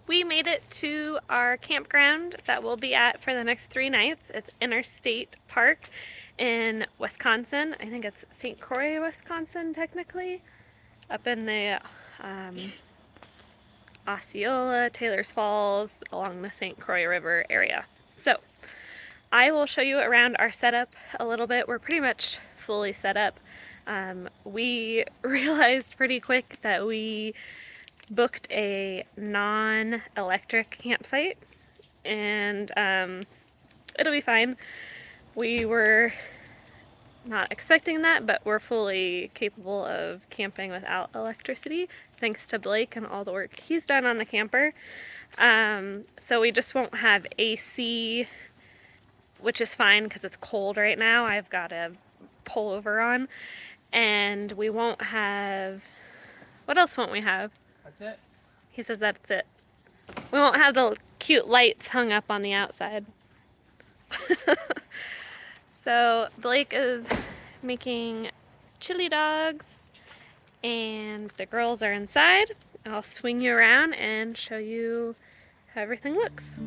We made it to our campground that we'll be at for the next 3 nights. It's Interstate Park in Wisconsin. I think it's St. Croix, Wisconsin, technically, up in the Osceola, Taylor's Falls, along the St. Croix River area. So I will show you around our setup a little bit. We're pretty much fully set up. We realized pretty quick that we booked a non-electric campsite, and it'll be fine. We were not expecting that, but we're fully capable of camping without electricity, thanks to Blake and all the work he's done on the camper. So we just won't have AC, which is fine because it's cold right now. I've got a pullover on. And we won't have... What else won't we have? That's it. He says that's it. We won't have the cute lights hung up on the outside. So Blake is making chili dogs and the girls are inside. I'll swing you around and show you how everything looks.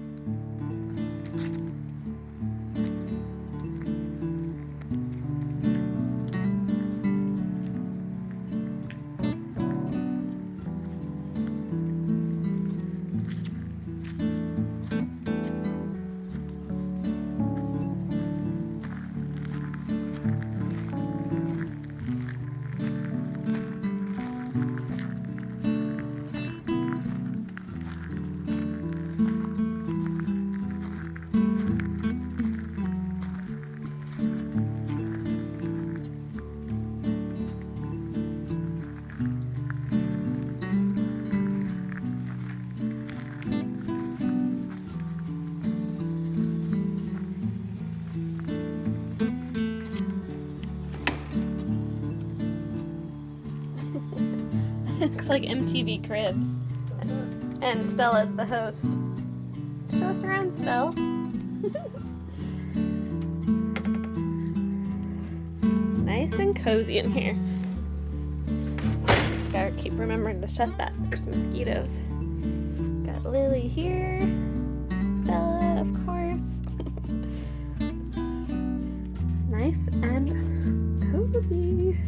It's like MTV Cribs. And Stella's the host. Show us around, Stella. It's nice and cozy in here. Gotta keep remembering to shut that. There's mosquitoes. Got Lily here. Stella, of course. Nice and cozy.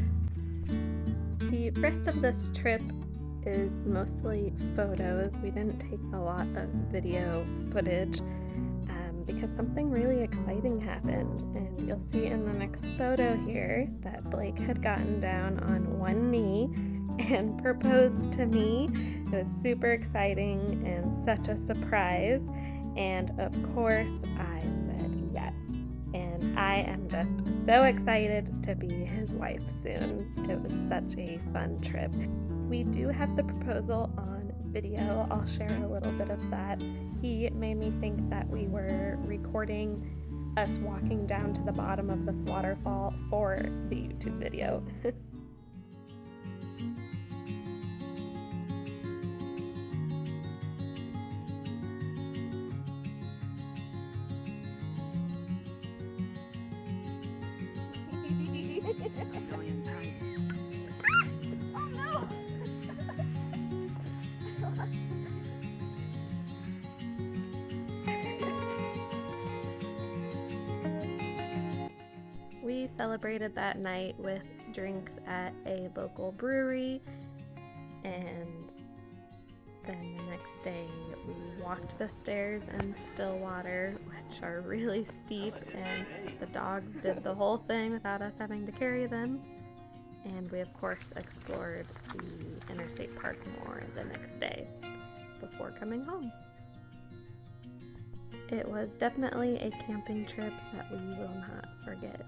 The rest of this trip is mostly photos. We didn't take a lot of video footage because something really exciting happened, and you'll see in the next photo here that Blake had gotten down on one knee and proposed to me. It was super exciting and such a surprise, and of course I said yes. And I am just so excited to be his wife soon. It was such a fun trip. We do have the proposal on video. I'll share a little bit of that. He made me think that we were recording us walking down to the bottom of this waterfall for the YouTube video. Oh no! We celebrated that night with drinks at a local brewery, and then the next day we walked the stairs in Stillwater, which are really steep, and the dogs did the whole thing without us having to carry them. And we of course explored the Interstate Park more the next day before coming home. It was definitely a camping trip that we will not forget.